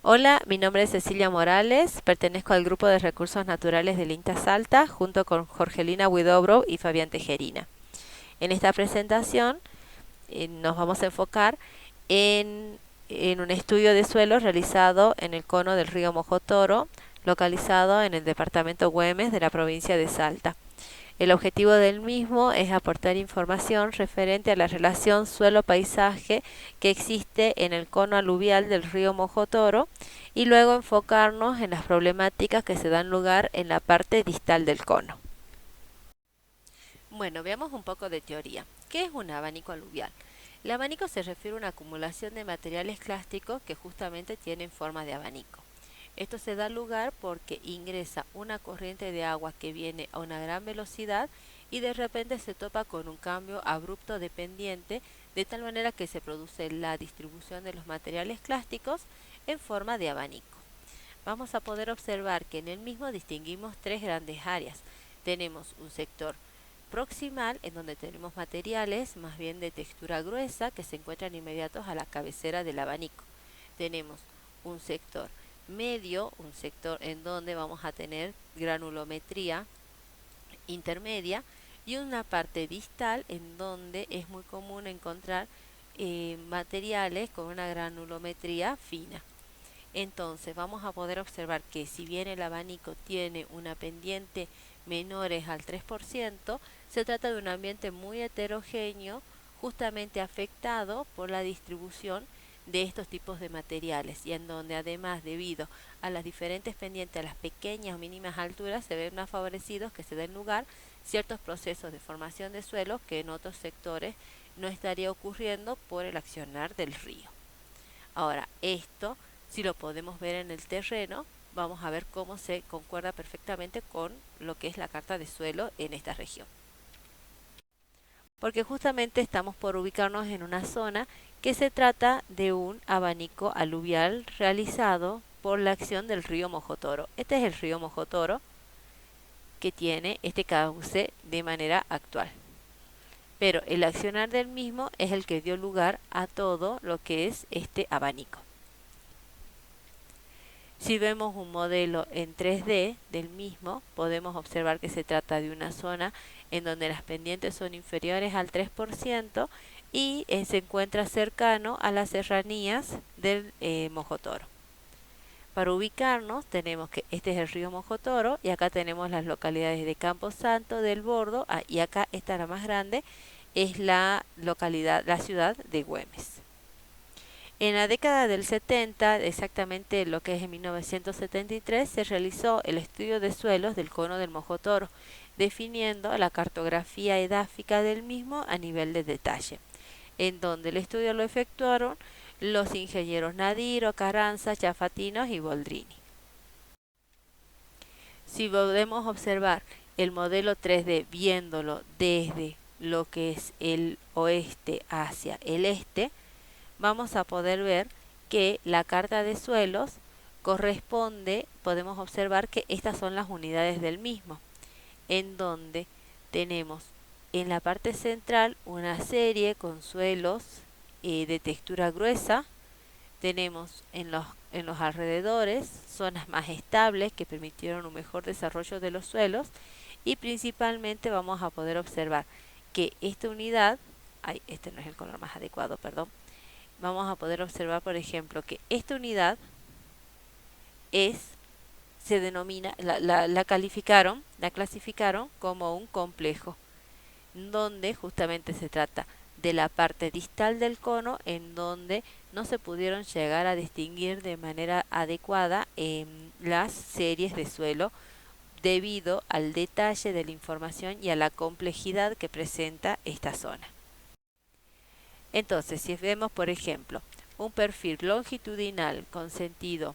Hola, mi nombre es Cecilia Morales, pertenezco al Grupo de Recursos Naturales del INTA Salta, junto con Jorgelina Huidobro y Fabián Tejerina. En esta presentación nos vamos a enfocar en, en un estudio de suelos realizado en el cono del río Mojotoro, localizado en el departamento Güemes de la provincia de Salta. El objetivo del mismo es aportar información referente a la relación suelo-paisaje que existe en el cono aluvial del río Mojotoro y luego enfocarnos en las problemáticas que se dan lugar en la parte distal del cono. Bueno, veamos un poco de teoría. ¿Qué es un abanico aluvial? El abanico se refiere a una acumulación de materiales clásticos que justamente tienen forma de abanico. Esto se da lugar porque ingresa una corriente de agua que viene a una gran velocidad y de repente se topa con un cambio abrupto de pendiente, de tal manera que se produce la distribución de los materiales clásticos en forma de abanico. Vamos a poder observar que en el mismo distinguimos tres grandes áreas. Tenemos un sector proximal, en donde tenemos materiales más bien de textura gruesa que se encuentran inmediatos a la cabecera del abanico. Tenemos un sector medio, un sector en donde vamos a tener granulometría intermedia, y una parte distal en donde es muy común encontrar materiales con una granulometría fina. Entonces vamos a poder observar que si bien el abanico tiene una pendiente menores al 3%, se trata de un ambiente muy heterogéneo, justamente afectado por la distribución de estos tipos de materiales, y en donde además, debido a las diferentes pendientes, a las pequeñas o mínimas alturas, se ven más favorecidos que se den lugar ciertos procesos de formación de suelos que en otros sectores no estaría ocurriendo por el accionar del río. Ahora, esto, si lo podemos ver en el terreno, vamos a ver cómo se concuerda perfectamente con lo que es la carta de suelo en esta región. Porque justamente estamos por ubicarnos en una zona que se trata de un abanico aluvial realizado por la acción del río Mojotoro. Este es el río Mojotoro que tiene este cauce de manera actual. Pero el accionar del mismo es el que dio lugar a todo lo que es este abanico. Si vemos un modelo en 3D del mismo, podemos observar que se trata de una zona en donde las pendientes son inferiores al 3% y se encuentra cercano a las serranías del Mojotoro. Para ubicarnos tenemos que este es el río Mojotoro y acá tenemos las localidades de Campo Santo, del Bordo, y acá esta, la más grande, es la localidad, la ciudad de Güemes. En la década del 70, exactamente lo que es en 1973, se realizó el estudio de suelos del cono del Mojotoro, definiendo la cartografía edáfica del mismo a nivel de detalle, en donde el estudio lo efectuaron los ingenieros Nadiro, Carranza, Chafatinos y Boldrini. Si podemos observar el modelo 3D viéndolo desde lo que es el oeste hacia el este, vamos a poder ver que la carta de suelos corresponde, podemos observar que estas son las unidades del mismo, en donde tenemos en la parte central una serie con suelos de textura gruesa, tenemos en los alrededores zonas más estables que permitieron un mejor desarrollo de los suelos, y principalmente vamos a poder observar que esta unidad, este no es el color más adecuado, perdón, vamos a poder observar, por ejemplo, que esta unidad se denomina, la clasificaron como un complejo, donde justamente se trata de la parte distal del cono, en donde no se pudieron llegar a distinguir de manera adecuada las series de suelo, debido al detalle de la información y a la complejidad que presenta esta zona. Entonces, si vemos, por ejemplo, un perfil longitudinal con sentido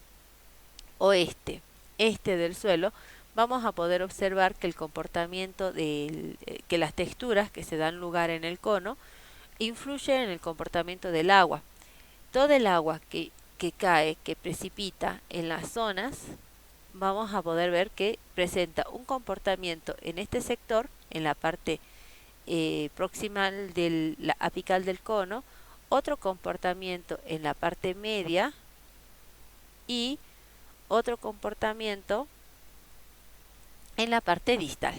oeste-este del suelo, vamos a poder observar que el comportamiento que las texturas que se dan lugar en el cono influyen en el comportamiento del agua. Todo el agua que cae, que precipita en las zonas, vamos a poder ver que presenta un comportamiento en este sector, en la parte proximal de la apical del cono, otro comportamiento en la parte media y otro comportamiento en la parte distal.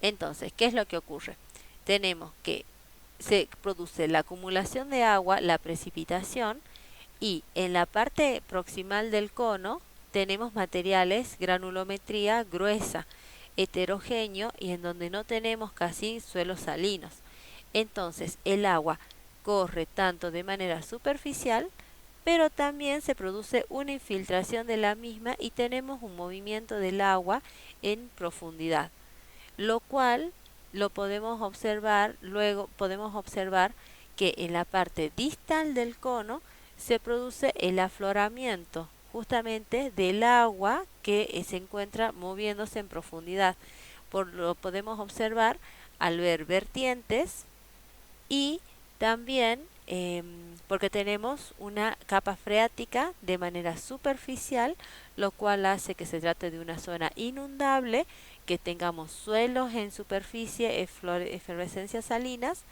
Entonces, ¿qué es lo que ocurre? Tenemos que se produce la acumulación de agua, la precipitación, y en la parte proximal del cono tenemos materiales, granulometría gruesa, heterogéneo y en donde no tenemos casi suelos salinos. Entonces el agua corre tanto de manera superficial, pero también se produce una infiltración de la misma y tenemos un movimiento del agua en profundidad, lo cual lo podemos observar, luego podemos observar que en la parte distal del cono se produce el afloramiento justamente del agua que se encuentra moviéndose en profundidad. Lo podemos observar al ver vertientes y también porque tenemos una capa freática de manera superficial, lo cual hace que se trate de una zona inundable, que tengamos suelos en superficie, efervescencias salinas,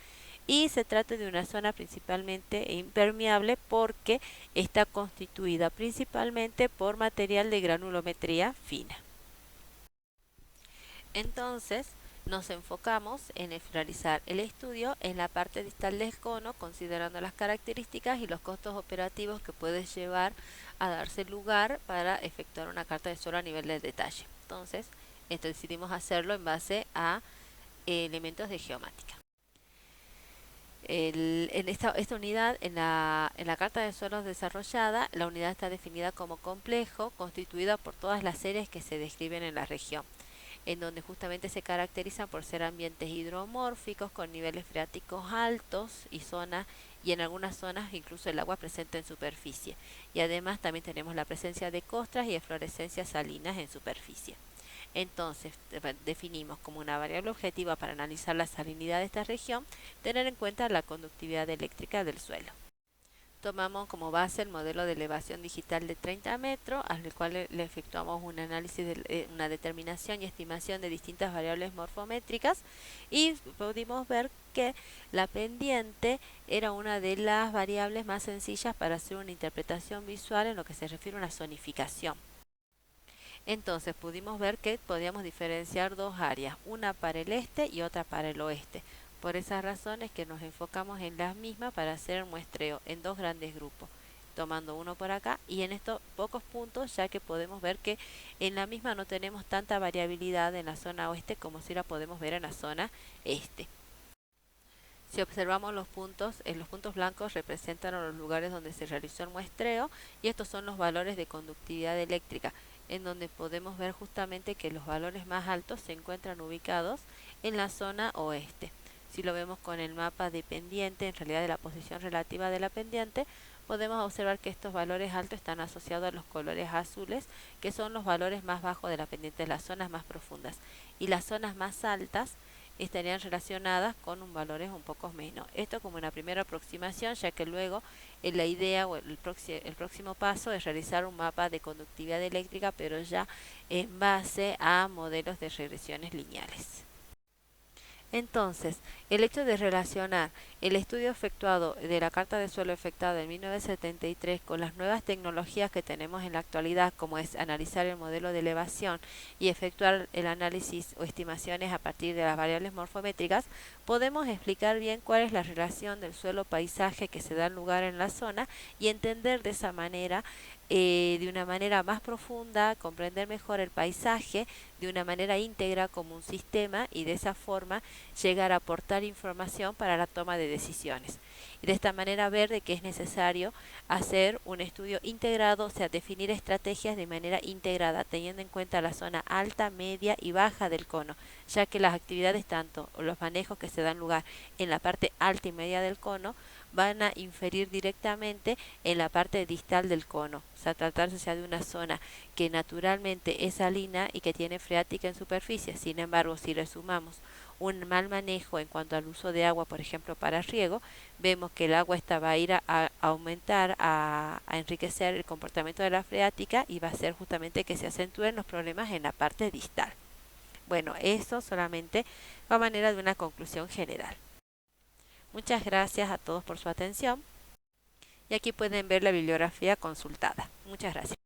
y se trata de una zona principalmente impermeable porque está constituida principalmente por material de granulometría fina. Entonces, nos enfocamos en realizar el estudio en la parte distal del cono, considerando las características y los costos operativos que puede llevar a darse lugar para efectuar una carta de suelo a nivel de detalle. Entonces, esto decidimos hacerlo en base a elementos de geomática. En esta unidad, en la carta de suelos desarrollada, la unidad está definida como complejo, constituida por todas las series que se describen en la región, en donde justamente se caracterizan por ser ambientes hidromórficos con niveles freáticos altos y en algunas zonas incluso el agua presente en superficie. Y además también tenemos la presencia de costras y eflorescencias salinas en superficie. Entonces, definimos como una variable objetiva para analizar la salinidad de esta región, tener en cuenta la conductividad eléctrica del suelo. Tomamos como base el modelo de elevación digital de 30 metros, al cual le efectuamos un análisis, una determinación y estimación de distintas variables morfométricas, y pudimos ver que la pendiente era una de las variables más sencillas para hacer una interpretación visual en lo que se refiere a una zonificación. Entonces pudimos ver que podíamos diferenciar dos áreas, una para el este y otra para el oeste. Por esas razones que nos enfocamos en las mismas para hacer el muestreo en dos grandes grupos, tomando uno por acá y en estos pocos puntos, ya que podemos ver que en la misma no tenemos tanta variabilidad en la zona oeste como si la podemos ver en la zona este. Si observamos los puntos blancos representan los lugares donde se realizó el muestreo y estos son los valores de conductividad eléctrica, en donde podemos ver justamente que los valores más altos se encuentran ubicados en la zona oeste. Si lo vemos con el mapa de pendiente, en realidad de la posición relativa de la pendiente, podemos observar que estos valores altos están asociados a los colores azules, que son los valores más bajos de la pendiente, las zonas más profundas, y las zonas más altas estarían relacionadas con un valores un poco menos. Esto como una primera aproximación, ya que luego la idea o el próximo paso es realizar un mapa de conductividad eléctrica, pero ya en base a modelos de regresiones lineales. Entonces, el hecho de relacionar el estudio efectuado de la carta de suelo efectuada en 1973 con las nuevas tecnologías que tenemos en la actualidad, como es analizar el modelo de elevación y efectuar el análisis o estimaciones a partir de las variables morfométricas, podemos explicar bien cuál es la relación del suelo-paisaje que se da lugar en la zona y entender de esa manera, de una manera más profunda, comprender mejor el paisaje de una manera íntegra como un sistema y de esa forma llegar a aportar información para la toma de decisiones. Y de esta manera ver de que es necesario hacer un estudio integrado, o sea, definir estrategias de manera integrada, teniendo en cuenta la zona alta, media y baja del cono, ya que las actividades tanto o los manejos que se dan lugar en la parte alta y media del cono van a inferir directamente en la parte distal del cono, o sea, tratarse ya de una zona que naturalmente es salina y que tiene freática en superficie. Sin embargo, si le sumamos un mal manejo en cuanto al uso de agua, por ejemplo, para riego, vemos que el agua esta va a ir a aumentar, a enriquecer el comportamiento de la freática y va a hacer justamente que se acentúen los problemas en la parte distal. Bueno, eso solamente a manera de una conclusión general. Muchas gracias a todos por su atención y aquí pueden ver la bibliografía consultada. Muchas gracias.